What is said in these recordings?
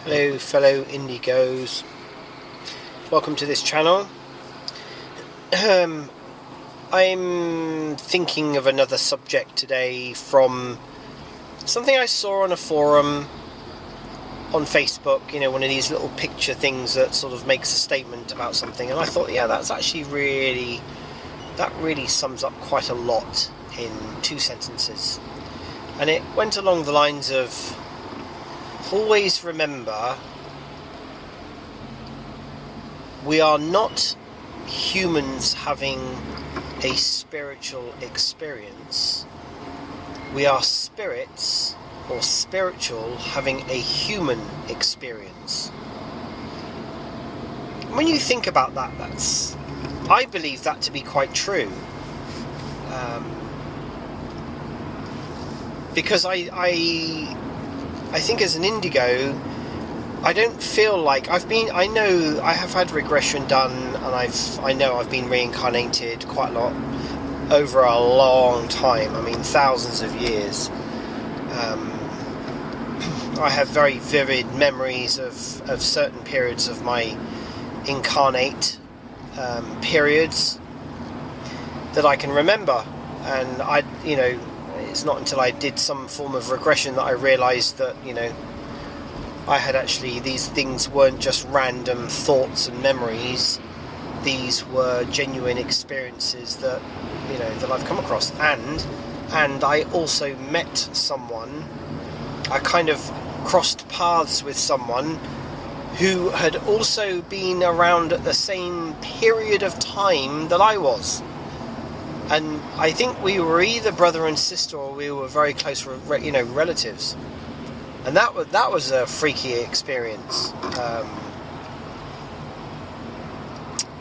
Hello fellow Indigos, welcome to this channel. I'm thinking of another subject today from something I saw on a forum on Facebook, one of these little picture things that sort of makes a statement about something, and I thought, yeah, that's actually really sums up quite a lot in 2 sentences. And it went along the lines of, always remember, we are not humans having a spiritual experience. We are spirits or spiritual having a human experience. When you think about that, I believe that to be quite true. Because I think as an Indigo, I don't feel like I know I have had regression done, and I know I've been reincarnated quite a lot over a long time. I mean, thousands of years. I have very vivid memories of certain periods of my incarnate periods that I can remember, and it's not until I did some form of regression that I realised that I had actually, these things weren't just random thoughts and memories. These were genuine experiences that that I've come across, and I also met someone. I kind of crossed paths with someone who had also been around at the same period of time that I was. And I think we were either brother and sister, or we were very close, relatives. And that was a freaky experience.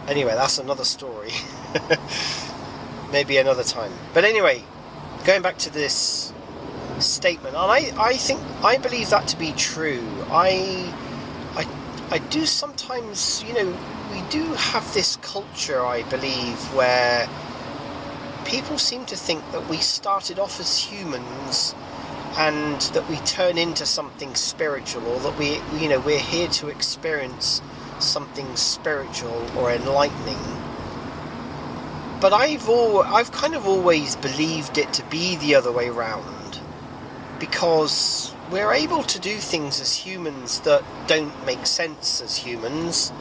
Anyway, that's another story. Maybe another time. But anyway, going back to this statement, and I believe that to be true. I do sometimes, we do have this culture, I believe, where people seem to think that we started off as humans and that we turn into something spiritual, or that we're here to experience something spiritual or enlightening. But I've kind of always believed it to be the other way round, because we're able to do things as humans that don't make sense as humans.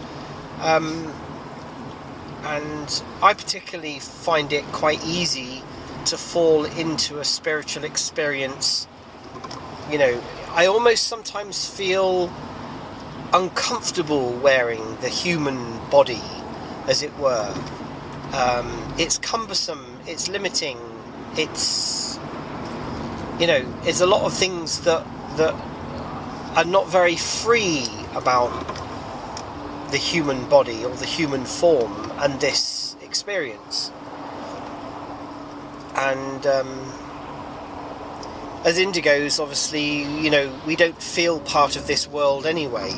And I particularly find it quite easy to fall into a spiritual experience. I almost sometimes feel uncomfortable wearing the human body, as it were. It's cumbersome, it's limiting, it's a lot of things that are not very free about the human body or the human form and this experience. And as Indigos, obviously, we don't feel part of this world anyway.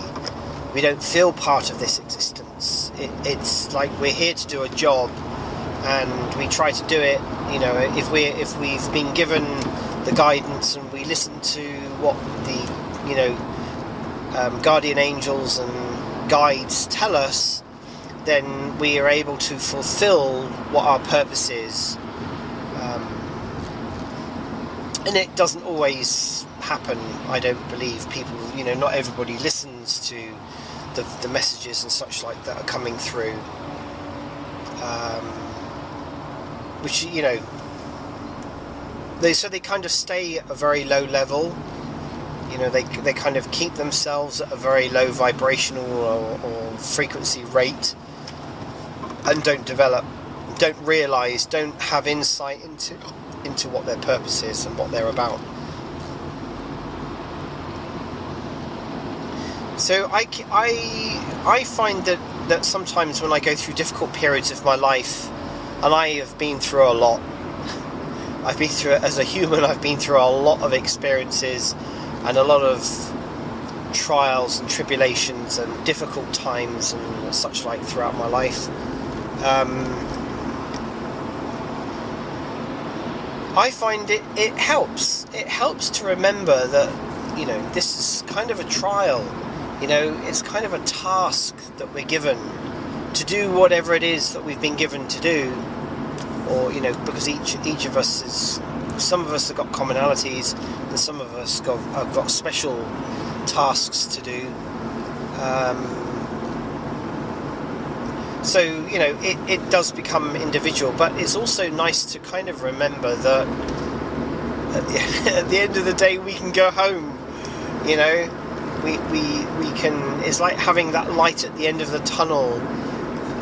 We don't feel part of this existence. It's like we're here to do a job, and we try to do it. If we've been given the guidance and we listen to what the guardian angels and guides tell us, then we are able to fulfill what our purpose is. And it doesn't always happen, I don't believe. People, not everybody listens to the messages and such like that are coming through. Which, they kind of stay at a very low level. They kind of keep themselves at a very low vibrational or frequency rate, and don't develop, don't realise, don't have insight into what their purpose is and what they're about. So I find that sometimes when I go through difficult periods of my life, and I have been through a lot, I've been through it as a human, I've been through a lot of experiences and a lot of trials and tribulations and difficult times and such like throughout my life. I find it helps to remember that this is kind of a trial. You know, it's kind of a task that we're given to do whatever it is that we've been given to do, or, you know, because each of us is, some of us have got commonalities, and some of us have got special tasks to do. So, you know, it does become individual, but it's also nice to kind of remember that at the end of the day we can go home. You know, we can, it's like having that light at the end of the tunnel.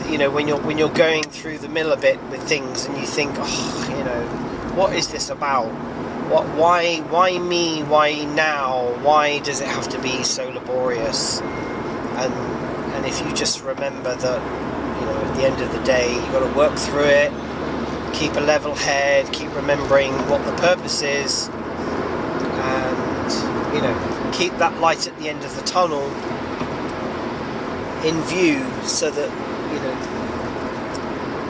You know, when you're going through the mill a bit with things and you think, oh, you know, what is this about? Why me? Why now? Why does it have to be so laborious? And if you just remember that, you know, at the end of the day, you've got to work through it, keep a level head, keep remembering what the purpose is, and, you know, keep that light at the end of the tunnel in view, so that, you know,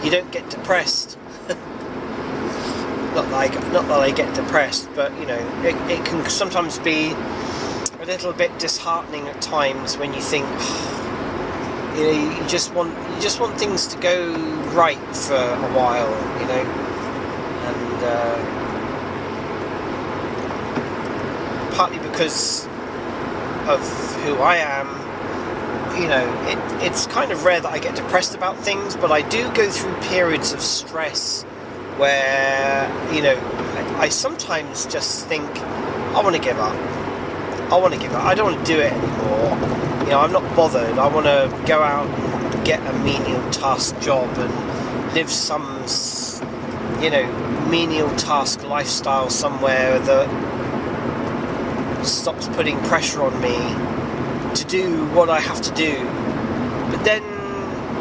you don't get depressed. Not that I get depressed, but, you know, it can sometimes be a little bit disheartening at times when you think, you know, you just want things to go right for a while, you know, and partly because of who I am, you know, it's kind of rare that I get depressed about things, but I do go through periods of stress where, you know, I sometimes just think, I want to give up. I don't want to do it anymore. You know, I'm not bothered. I want to go out and get a menial task job and live some, you know, menial task lifestyle somewhere that stops putting pressure on me to do what I have to do. But then,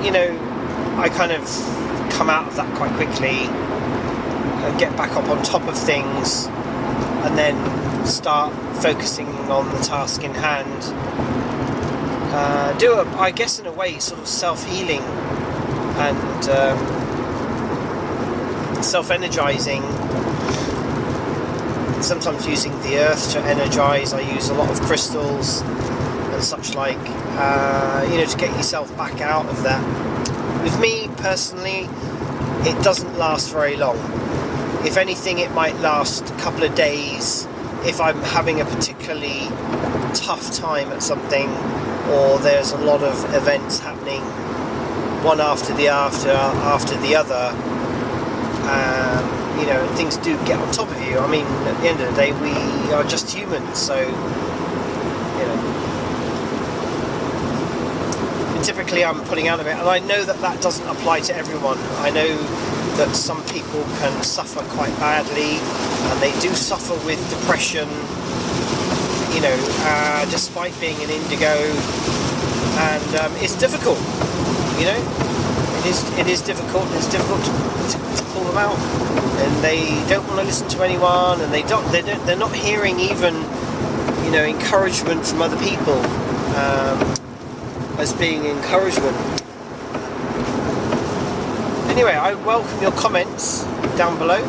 you know, I kind of come out of that quite quickly and get back up on top of things, and then start focusing on the task in hand. I guess in a way, sort of self-healing and self-energizing. Sometimes using the earth to energize. I use a lot of crystals and such like, you know, to get yourself back out of that. With me personally, it doesn't last very long. If anything, it might last a couple of days if I'm having a particularly tough time at something, or there's a lot of events happening one after the other. You know, things do get on top of you. I mean, at the end of the day, we are just humans, so, you know. And typically I'm putting out of it, and I know that doesn't apply to everyone. I know that some people can suffer quite badly, and they do suffer with depression, you know, despite being an indigo, and it's difficult, you know. It is difficult. It's difficult to pull them out, and they don't want to listen to anyone, and they're not hearing even, you know, encouragement from other people as being encouragement. Anyway, I welcome your comments down below.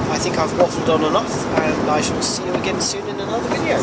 I think I've waffled on enough, and I shall see you again soon in another video.